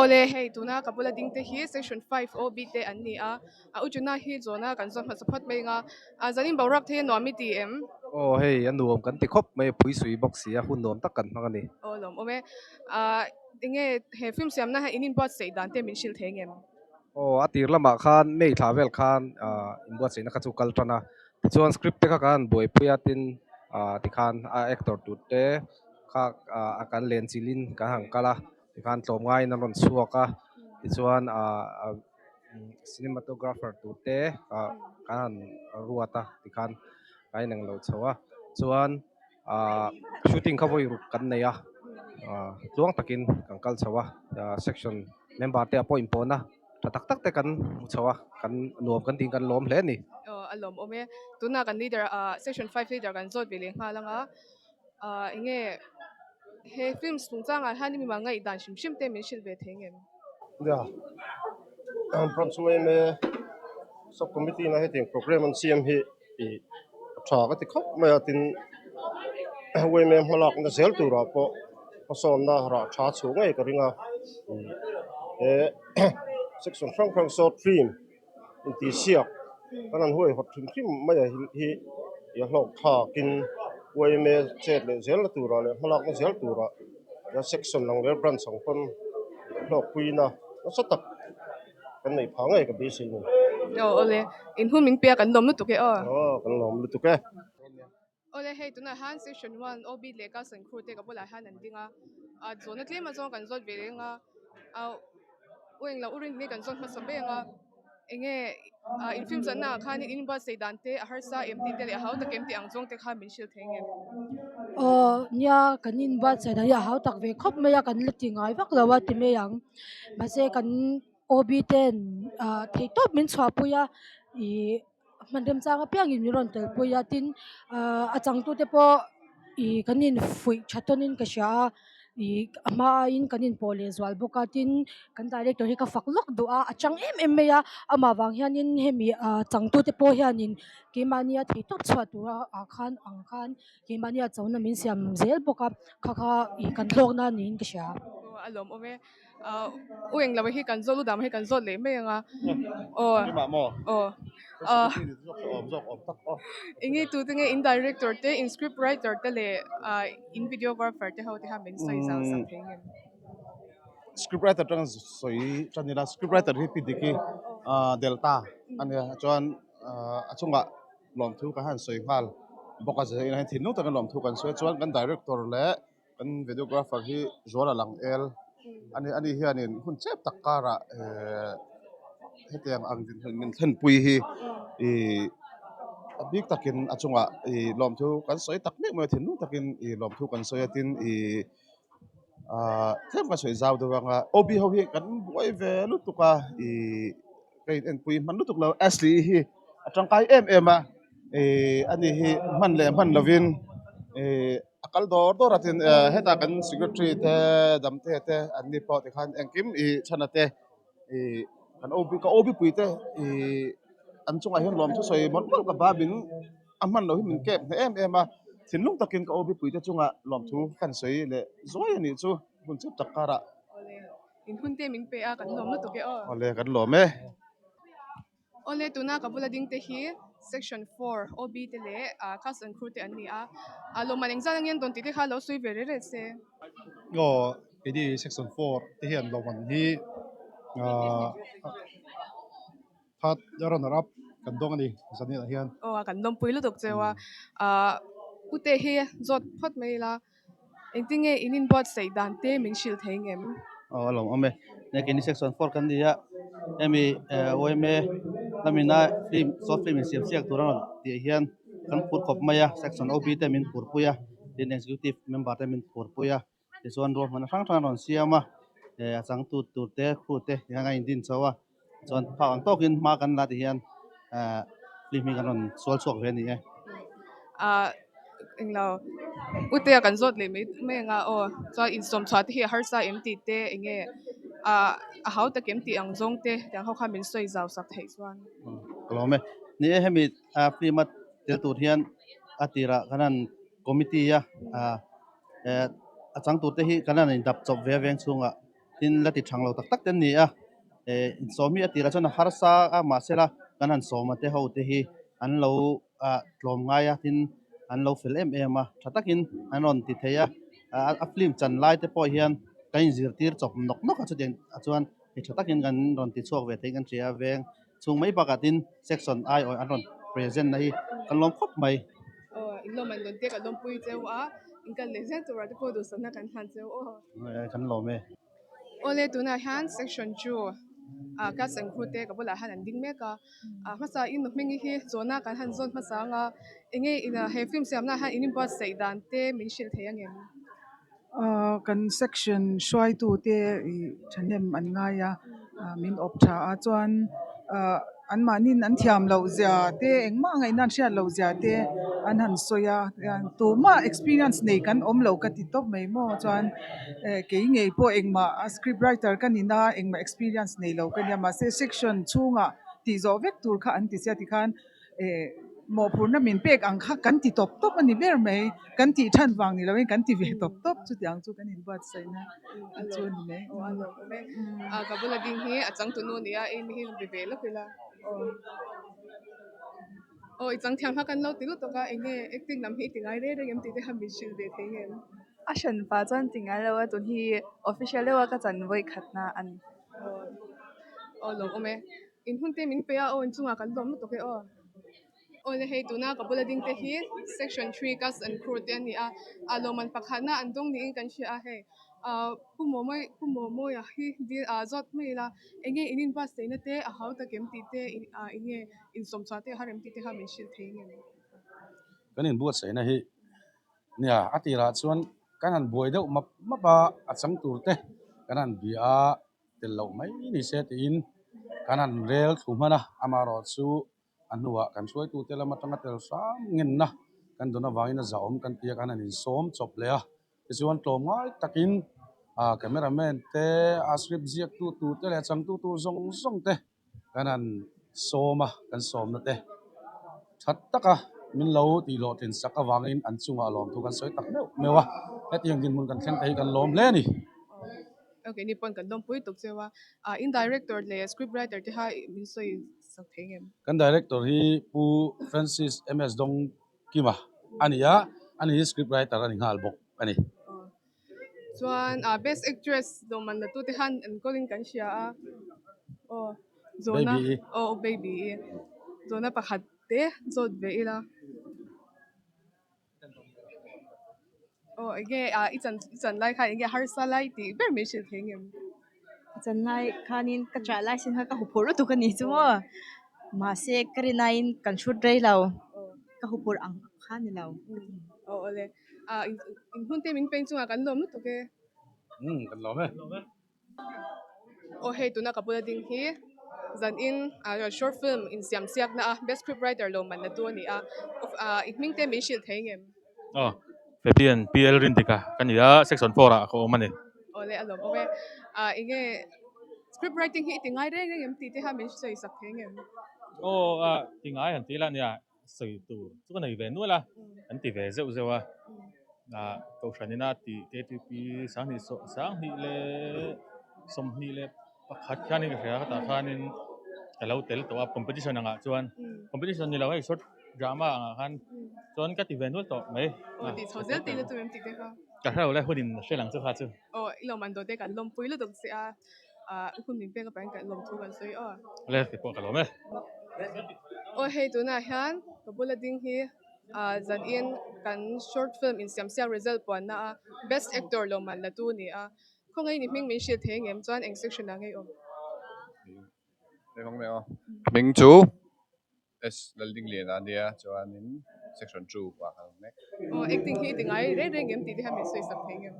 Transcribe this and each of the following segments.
ole hei tuna kapula ding te hi section 5 OB te an ni a uchuna hi zona kan zon ma support mai nga a zanin borak the no mi ti em Oh hei an nuam kan ti khop mai pui sui box ya hun nuam tak kan hmang ani. olom ome a dinge he film siam na ha inin bot sei dan te min shil theng em Oh atir lama khan mei thavel khan in buat sei na ka chu kal tana chuan script te ka kan boi puya tin ti khan actor tu te kha akan len chilin ka hang kala ti khan tlom ngai na ron suaka ti chuan cinematographer tu te kan ruata ti khan kai nang lo chawa chuan shooting kha voi ruk kan nei a luang takin kan kal chawa section member te apo impona tak tak te kan chawa kan nuam kan ting kan lom hle ni alom ome tuna kan leader section 5 leader kan zot bele nga langa inge he film sung changa hani mi mangai dan shim shim te min shil ve theng em Yeah, from me subcommittee na heading program on CM hi tha ka ti khop ma tin we me malak na zel tu ra po pasom na ra tha chu ngai ka ringa e section frank so trim in ti sia kanan huai hot trim trim ma hi ya hlok tha kin we me chet le zel tu ra le malak na zel tu ra ya section lang le branch song kon hlok puina na satak kan nei phangai ka bi sei ni ole in hun min pe kan dom nu tu ke kan lom lu tu ke ole hei tuna han section 1 OB le ka san khu te ka bola han an dinga a zona tlema zon kan zot ve nga a weng la uring ni kan zon ma sabe nga enge in film san na khani in ba sei dante a har sa MT te le hau ta kem ti ang zong te kha min shil theng em nya kanin ba cha da ya hau tak ve khop me ya kan leti ngai vak lawa ti me yang ma se kan OB10 thei top min chwa pu ya i mandem changa piang in ron tel pu ya tin a chang tu te po i kanin fui chatonin ka sha i ama in kanin pole zwal boka tin kan director hi ka faklok do a chang em me ya ama wang hianin hemi chang tu te po hianin ke mania thei top chwa tu a khan ang khan ke mania chawna min siam zel boka kha kha i kan hlok na nin ka sha alom ome weng la hi kan zolu dam hi kan zot le me nga o ma mo o om zok om tak ingi tu tinge in director te in script writer te le in videographer te hau te ha min sai zau sak theng em scriptwriter tang soi chanila scriptwriter hi pidiki delta ania chuan achunga lom thu ka han soi ngal boka je in hin nu ta lom thu kan soi chuan kan director le kan videographer hi zora lang el ani hianin hun chep takara hetiang ang din min thlen pui hi i big takin achunga i lom thu kan soi tak me mo thin nu takin i lom thu kan soi atin i thêm cái sợi dao được rằng obi hậu hi kan buai ve lu tuka i cái en pui man lu tuk lo asli hi atang kai em ani hi man lovin akal dor atin heta kan secretary te dam te ani po te khan engkim i chana te kan obi pui te an chunga hian lom thu soi mon ka babin amman lo hi min kep em thin lung takin ka obi pui te chunga lom thu kan soi le zoi ani chu hun chep takara in hun te min pe a kan nom nu tu ke ole kan lo me ole tuna kapula ding te hi section 4 OB te le cast and crew te an ni a lo maneng zang yan don ti te kha lo sui ve re se go pd section 4 te hian lo man hi phat runner up kan dong ani zani la hian kan dom pui lu tok chewa ute hi zot phot mai la engtinge inin bot sei dan te min shil theng em alom ame ne kini section 4 kan dia emi oime lamina film short film siam siak turan ti hian kan put khop maya section OB te min pur puya din executive member te min pur puya ti chuan ro man thang thang ron siama achang tu te khu te yang ai din chawa chuan phang tokin ma kan la ti hian film kan ron sol chok ve ni englo ute kan zot le me nga so in som chwa hi har sa MT te enge a how ta kem ti ang zong te yang ho kha min soi zau sak thei chuan lome ni hemi primat tel tur hian atira kanan committee ya achang tur te hi kanan in dap chop ve veng chunga tin la ti thang lo tak tak ten ni a somi atira chon harsa a masela kanan soma te ho te hi an lo tlom nga ya tin an lo fel em a thatakin anon ti theya a film chan lai te po hian kain zir tir chop nok nok a chudeng a chuan he thatakin kan ron ti chuak ve thei kan tria veng chung mai bakatin section ai oi an ron present na hi kan lom khop mai in lo man don te ka lom pui cheu a in kan le zen tura te po du sana kan han cheu kan lo me ole tuna han section 2 ka sang khu te ka bula han an ding me ka masa in no mingi hi zona kan han zon masa nga enge ina he film siam na han in ba sei dan te min shil theyang em kan section shwai tu te thanem an nga ya min op tha a chuan an manin an thiam lo zia te engma ngai nan hriat lo zia te an han soya tu ma experience nei kan om lo ka ti top mai mo chuan ke ngei po engma a script writer kanina engma experience nei lo kan ya ma se section chunga ti zo vek tur kha an ti sia ti khan mo purna min pek ang kha kan ti top top ani ber mai kan ti than wang ni lo kan ti ve top top chu tiang chu kan in bat sai na chu ni me ka bula ding hi achang tu no ni a em hi be be la pila ichang thiang ha kan lo ti lu to ka enge acting lam hi tingai re em ti te ha min shil ve thei ngem a hran pa chuan tingai lo a tun hi official lewa ka chan voi khatna ani lo ome in hun te min pe a in chunga kan lom lu to ke ole hei tuna ka bula ding te hi section 3 kas and crew te ani a lo man pakhana an dong ni in kan shi a he pumo mo ya hi di zot mai la enge inin ba sei na te a hau ta kem ti te inge in som cha te harem ti te ha min shil thei ngem kan in buat sai na hi nia atira chuan kanan boi deuh mapa achang tur te kanan bia tel lo mai ni se ti in kanan rel thumana amaro chu anua kan suai tu tela matanga tel sam ngin na kan dona wangina zaom kan tia kanan in som chop le a chuan tlom ngai takin cameraman te script ziak tu te le chang tu zong te kanan soma kan som na te that taka min lo ti lo tin saka wangin an chunga lom tu kan soi tak mewa hetiang din mun kan thleng tai kan lom le ni okay ni pon kan lom pui tuk chewa in director le script writer te ha min soi sak thei ngem kan director hi pu Francis MS Dong kima ania ani script writer ani ngal bok ani chuan best actress do man na tu te han an kolin kan sia zona Baby. baby zona pakhat te zot ve ila ege ichan lai kha ege har sa lai ti ber me shil thengem chan lai khanin ka tra lai sin ha ka hupur tu ka ni chu mo ma se karinain kan shoot rei lo ka hupur ang khan ni lo ole in hun te min pen chunga kan lom nu to ke kan lom he hei tuna kapula ding hi zan in short film in siam siak na best script writer lo man na tu ni ikming te me shil thengem Fabian PL Rindika kan ya section 4 ko mane ole alom ove inge script writing hi tingai re ngem ti te ha me sei sak thengem tingai han tila nia sei tu chu kan ve nu la an ti ve zeu zewa ko shanina ti KTP sang ni le som ni le pakhat khanin ka ta khanin kalau tel to competition anga chuan competition ni la wai short drama anga khan chuan ka ti ve nu to mai ti chozel ti le tu em ti te ha ka ra le hodin shelang chu kha chu ilo man do te kan lom pui lu dok se kun min pe ka pan kan lom thu kan sei le ti po ka lo me hei tuna hian kapula ding hi zan in kan short film in siam siak result pon na best actor lo man la tu ni khongai ni ming min shil thengem chuan eng section angai Mình chú S learning liền anh đi cho anh in section 2 và hàng này acting hi tingai re ngem ti te ha min sei sak thengem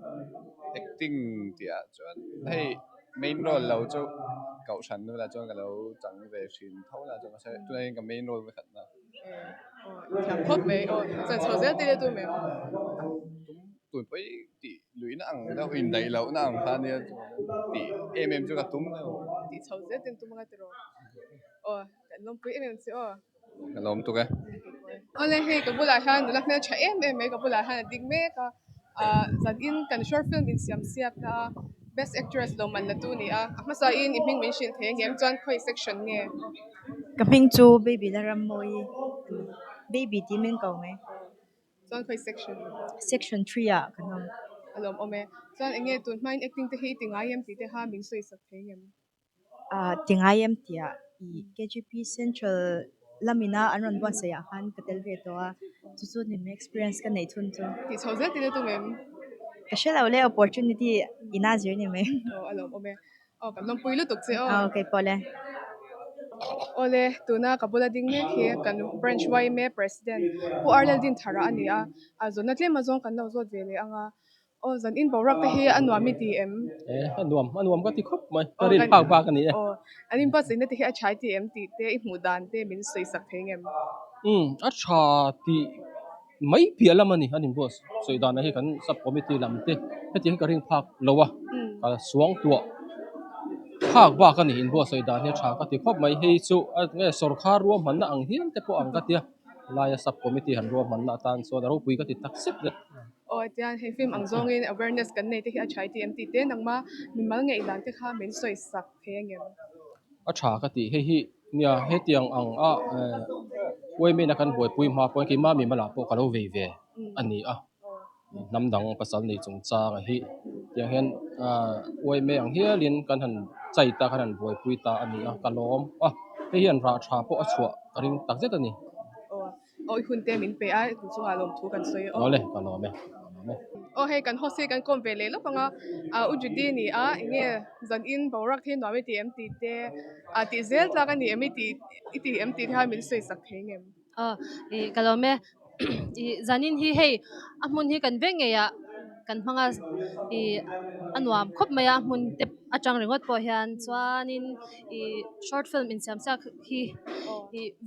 acting thì cho anh hay main role lâu cho cậu sẵn nữa là cho cái lâu chẳng về phim thấu là cho cái tôi cái main role với khẩn là thằng khóc về chân chozel ti le tu me tụi bây thì lưỡi nó ăn nó in đầy lâu nó ăn phan đi thì em cho cái túm nó ti chozel tin tu mga tro kan lom pui em se cái lom tu cái ole hei kapula han lak na cha em kapula han ding me ka zan in kan short film in siam siak na best actress lo man la tu ni a masa in iming min shin the ngem chuan khoi section nge Kaming chu baby la ram moi baby ti men ko me chuan khoi section section 3 a kanam alom ome chuan enge tun main acting te hi tinga yam ti te ha min soi sak the ngem tingayam tia I KGP Central lamina anon bon saya han katel ve to a chu ni me experience ka nei thun chu ti chozel ti le tu mem ka shela ole opportunity ina zir ni me alom ome kan lom puilu tuk che okay pole ole tuna kabula ding me khi kan branch y me president pu arlel din thara ani a zona tle ma zong kan lo zot vele anga o zan in borak te hi anwami ti em anuam ka ti khop mai karin phak ba kan ni anin pa sin te hi a chai ti em ti te I mu dan te min sei sak theng em a tha ti mai pialam ani anin boss soidan hi kan sub committee lam te heti ka ring phak lowa ka suang tua phak ba kan in boss soidan hi tha ka ti khop mai hi chu nge sarkar ruam man na ang hian te po ang ka tia laya sub committee han ruam man na tan so da ro pui ka ti taksip le tian he film ang zong in awareness kan nei te hi a chai ti em ti te nangma mimal nge ilan te kha min soi sak theng em a tha ka ti hi nia he tiang ang a wei me na kan boi pui ma poi ki ma mi mala po ka lo ve ve ani a nam dang pasal nei chung cha ga hi tiang hen wei me ang hialin kan han chai ta kan han boi pui ta ani a kalom he hian ra tha po a chua ring tak zet ani hun te min pe a tu chu alom thu kan soi ole kalom me he kan hose kan kom vele lo panga ujudi ni a nge zan in borak the no ti em ti te ti zel tla kan ni em ti em ti ha min soi sak theng em kalome zanin hi hei amun hi kan venge ya kan hmanga anuam khop maya mun te atang ringot po hian chuanin short film in sam sak hi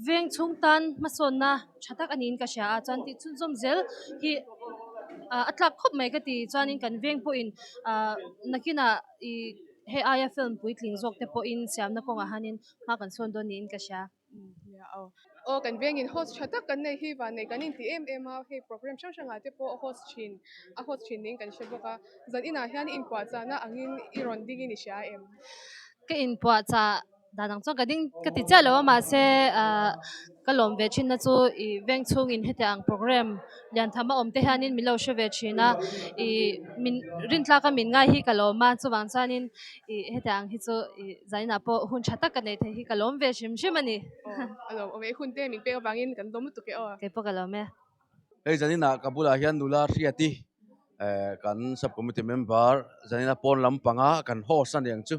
veng chung tan mason na thatak anin ka sha chuan ti chun zom zel hi atlak khop mai ka ti chuanin kan veng po in nakina he aya film puitling zok te po in siam na konga hanin ma kan son do ni in ka sha kan veng in host thatak kan nei hi wa nei kan in ti em a he program chang chang te po host chin ning kan sheboka zan ina hian in kwa cha na angin iron ding in sha em ka in pwa cha danang chong kading ka ti cha lo ma se kalom ve chin na chu I veng chung in hete ang program lian thama om te hanin milo she ve china min rin tla ka min ngai hi kaloma chuwang chanin hete ang hi chu zaina po hun thata ka nei the hi kalom ve shim shim ani alom ome hun te min pe bangin kan dom tu ke ke po kalome hei zanina kabula hian nula hriati kan sub committee member zanina pon lampanga kan host aniang chu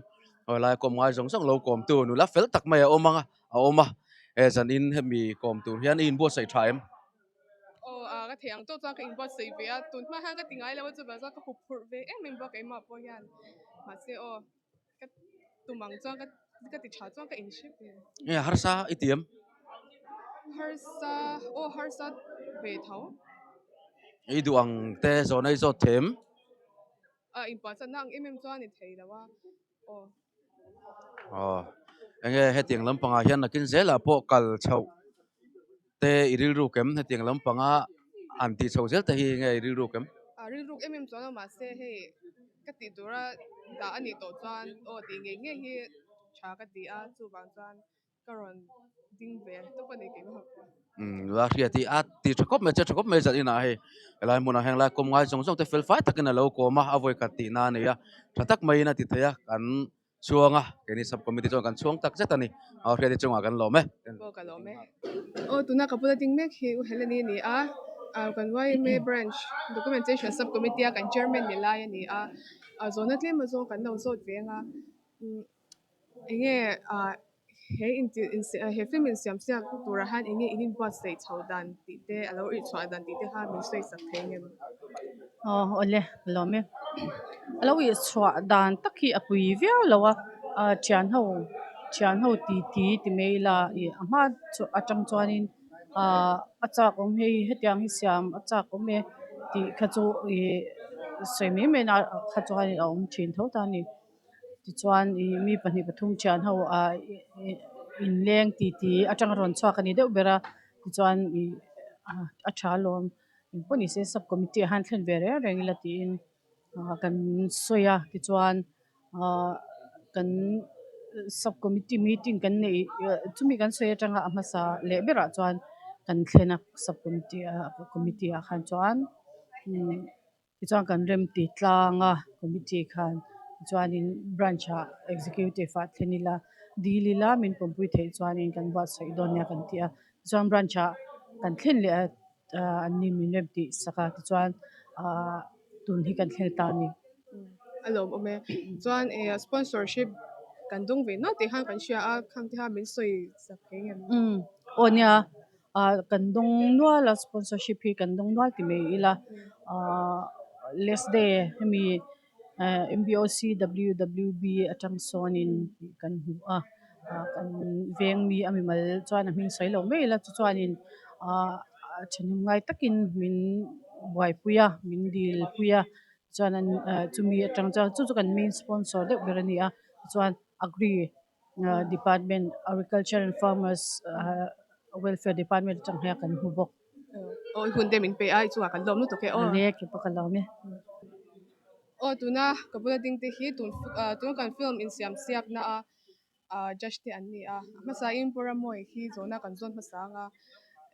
lai kom ngai jong jong lo kom tu nula fel tak mai a oma zanin hemi kom tu hian in bo sai thaim ka thiang to cha ka in bot sei ve a tun ma hang ka tingai lewa chu ba za ka phur ve em ba kai ma po yan ma se ka tumang cha ka ti cha cha ka in ship harsa itiam harsa ve thau i duang te zonai zo them in pa cha nang em cha ni thei lawa enge hetiang lampanga hian nakin zela po kal chau te iril ru kem hetiang lampanga anti chau zel te hi nge iril ru kem ri ruk em cha ma se he ka ti dura da ani to chan ti nge hi cha ka ti a chu bang chan karon ding ve to pa ni ke ma la hriati ti thakop me zanina he lai muna heng lai kom ngai jong jong te fel fai takina lo ko ma avoi ka ti na ne ya thatak mai na ti theya kan chuanga keni sub committee chong kan chuang tak zetani hriati chonga kan lo me tuna kapula ding me khi u helani ni kan wai me branch documentation sub committee kan chairman ni lai ni zona tle ma zo kan no zo venga enge he film in siam sia turahan enge in bot sei chaudan ti te alo I chwadan ti te ha min sei sak thengem ole lome alo I chwa dan takhi apui via lawa chian ho ti meila I ama chu atang chuanin achak om hei hetiang hi siam achak om me ti khachu semi me na khachuan om thin tho ta ni ti chuan mi pahnih pathum chian ho in leng ti atang ron chhuak ani deuh bera ti chuan a tha lom in poni se sub committee han thlen ve re rengila ti in kan soya ti chuan kan subcommittee meeting kan nei chumi kan soya tanga amasa lebera chuan kan thlena subcommittee committee a khan chuan ti chuan kan rem ti tlanga committee khan chuanin branch a executive a thlenila dilila min pompui thei chuanin kan ba sai donya kan tia chuan branch a kan thlen le anni min rem ti saka ti chuan tun hi kan thlen ta ni alo ome chuan sponsorship kan dung ve no ti han kan shia a khang ti ha min soi sak ke ngem onya kan dong nuala sponsorship hi kan dong nual ti mai ila less day hemi MBOC WWB atang sonin kan hu kan veng mi ami mal chuan a min sai lo mai la chuanin chanim ngai takin min buai puya min dil puya chuan chumi atang chu kan main sponsor de berania chuan agri department agriculture and farmers welfare department chang ha kan hu bok o hun de min pe ai chu kan lom nu to ke o le ke pa kan lo me o tuna kapula ding te hi tun kan film in siam siap na just te anni masa in pura moi hi zona kan zon masa nga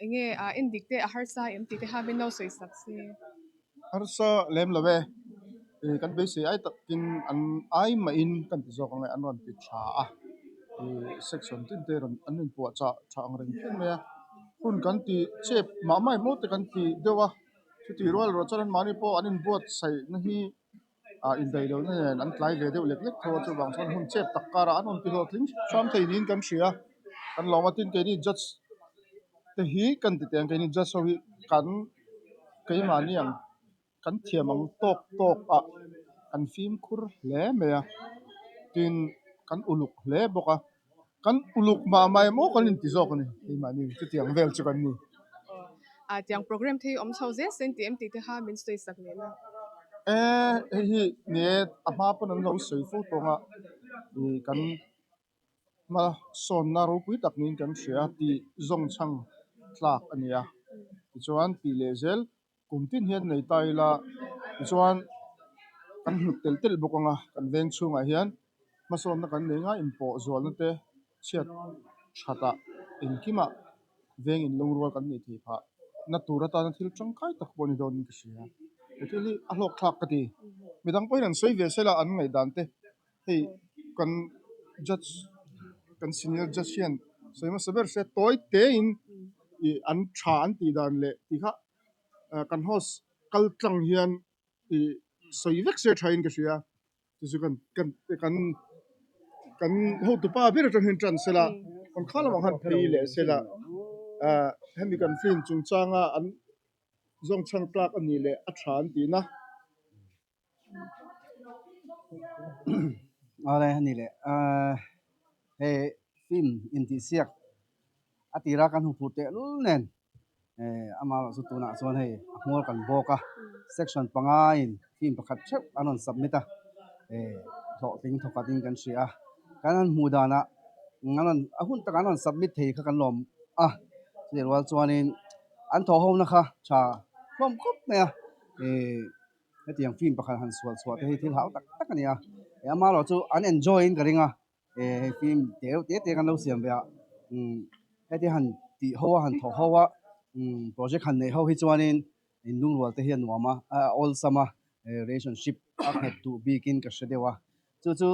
enge in dikte a harsa MT te ha min no soi saksi harsa lem lawe kan be se ai takin an ai ma in kan ti zok ngai anon ti tha section tin te ron anin po cha ang ren chen me hun kan ti chep ma mai mo te kan ti dewa chu ti rol ro charan mani po anin buat sai na hi in dai lo ne an tlai ve de lek lek tho chu bang chon hun chep takkara anon ti lo tling sam thei nin kan shia kan lo matin ke ni judge te hi kan ti teng ke ni judge so hi kan ke mani ang kan thiamang tok kan film khur hle me tin kan uluk hle boka kan uluk ma mai mo kan in ti zok ni mani chu tiang vel chu kan ni tiang program thei om chho je sen ti MT te ha min soi sak ne na hi ne ama pon an lo soi fu to nga kan ma son na ro pui tak nin kan shia ti zong chang tlak ania chuan pi le zel kumtin hian nei tai la chuan kan hlut tel bokanga kan veng chunga hian ma son na kan lenga in po zol na te chiat thata in kima veng in long rual kan ni thi pha na tura ta na thil chang kai tak boni don ki sia etili a hlok thak ka ti midang poin an soi ve sela an ngai dan te hei kan judge kan senior judge hian soima saber se toy te in an tha an ti dan le ti kha kan host kal tlang hian soi vek se thain ka sia chu kan ho tu pa bir tang hin tran sela kan khala ma han thei le sela hemi kan film chung changa an zong chang plak ani le a than ti na ale ani le he film in ti siak atira kan hu pute lul nen ama su tuna chuan hei mol kan boka section panga in film pakhat chep anon submita lo ting thoka ding kan sia kanan mudana nganon ahun ta kanon submit thei kha kan lom lerwal chuanin an tho ho na kha cha lom kop ne tiang film pakhat han sual sual te thil hau tak tak ania ama lo chu an enjoy in garinga film te kan lo siam bia heti han ti hoa han tho hoa project han nei ho hi chuanin in lung rual te hian nuama all summer relationship had to begin ka shedewa chu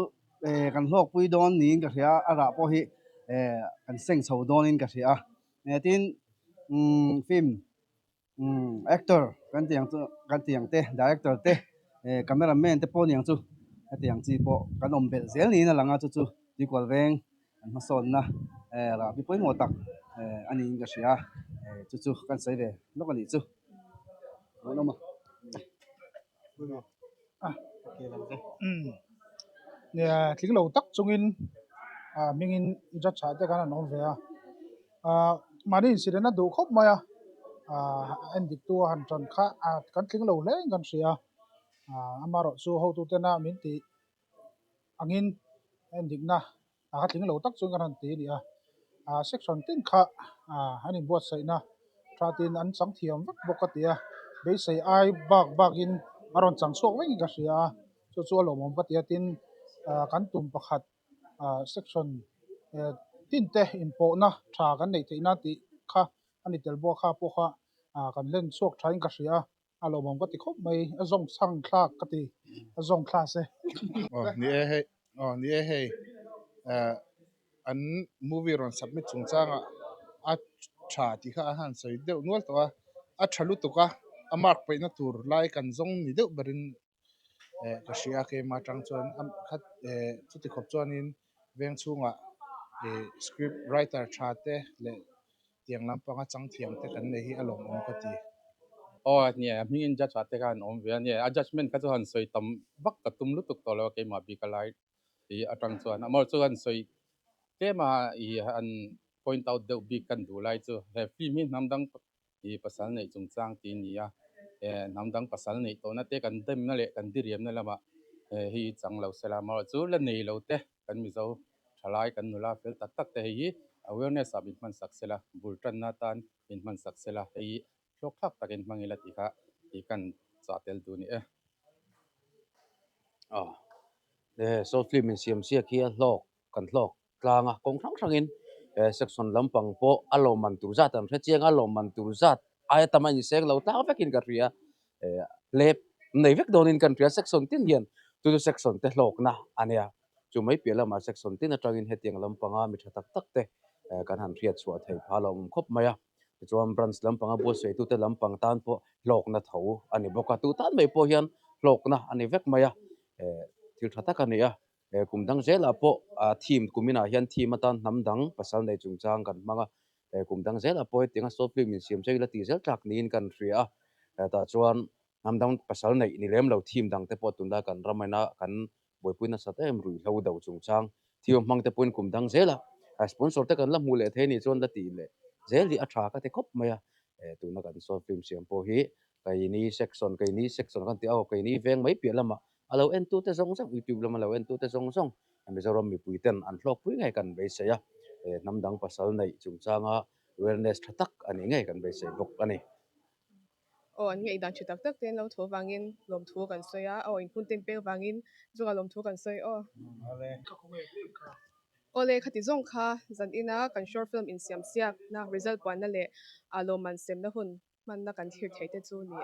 kan hlok pui don nin ka hria ara po hi kan seng chho don in ka hria tin film actor kan tiang te director te cameraman te po niang chu tiang chi po kan om bel zel ni na langa chu di kwal veng an ma son na ra bi poi mo tak ani in ka hria chu kan sai ve lok ani chu no ma nè tiếng lầu tắc chung in mình in rất chả thế cái nào về mà đi xin đến đủ khóc mà anh đi tua hành trình khá cái tiếng lầu lấy gần xia mà rồi số hậu tu tên mình thì anh in anh đi na cái tiếng lầu tắc chung cái hành tí đi section tin khá anh in buat say na tra tin anh sáng thiam vắt bốc cái tia bây say ai bạc in aron chẳng số với cái xia cho lầu mong cái tia tin kan tum pakhat section tin te in po na tha kan nei theina ti kha ani tel bo kha po kha kan len suak thain ka hria alo mong ka ti khop mai azong sang thlak ka ti azong thla se ni e hei an movie ron submit chung changa a tha ti kha han soi deuh nual to a thalu tuka a mark pe na tur lai kan zong ni deuh berin ka hria ke ma tang chuan am khat chuti khop chuan in veng chunga script writer tha te le tiang lampanga changthiam te kan nei hi alom om ka ti nia mi in judge ate kan om ve nia a judgment ka chuan soi tam vak ka tum lu tuk to lo ke ma bi ka lai ti atang chuan amor chuan soi ke ma I an point out the big kan du lai chu he fi mi nam dang I pasal nei chung chang ti nia nam dang pasal nei to na te kan dem na le kan diriam na lama hi chang lo sela ma chu la nei lo te kan mi zo thalai kan nula fel tak tak te hi awareness ab in man saksela bultan na tan in man saksela hi lok thak takin mangila ti kha ti kan chatel tu ni short film in siam sia kia hlok kan hlok tlanga kong thang thangin section lampang po alo man tur zat an chiang alo man tur zat ai tamai ni sek lo ta vekin ka ria lep nei vek donin kan ria section tin hian tu section te hlok na ania chu mai pela ma section tin atangin hetiang lampanga mi thatak tak te kan han riat chwa thei phalom khop maya chuan branch lampanga bo sei tu te lampang tan po hlok na tho ani boka tu tan mai po hian hlok na ani vek maya thil thatak ania kumdang zela po team kumina hian team atan namdang pasal nei chungchang kan manga kumdang zela po tinga short film in siam chei la ti zel tak nin kan ria ta chuan namdang pasal nei ni lem lo team dang te po tunda kan ramaina kan boipuina sate em rui lo do chungchang thiom mang te pun kumdang zela sponsor te kan la mule the ni chuan la ti le zeli atha ka te khop maya tuna kan short film siam po hi kai ni section kan ti au kai ni veng mai pia lama alo en tu te zong zong youtube lama lo en tu te zong zong ami zorom mi puiten an hlok pui ngai kan be se ya namdang pasal nei chungchanga awareness thatak ani ngai kan be se bok ani an ngai dan chu tak tak ten lo tho wangin lom thu kan soya in phun tem pe wangin zunga lom thu kan soi ole khati zong kha zan ina kan short film in siam siak na result wan na le alo man sem na hun man na kan thir thei te chu ni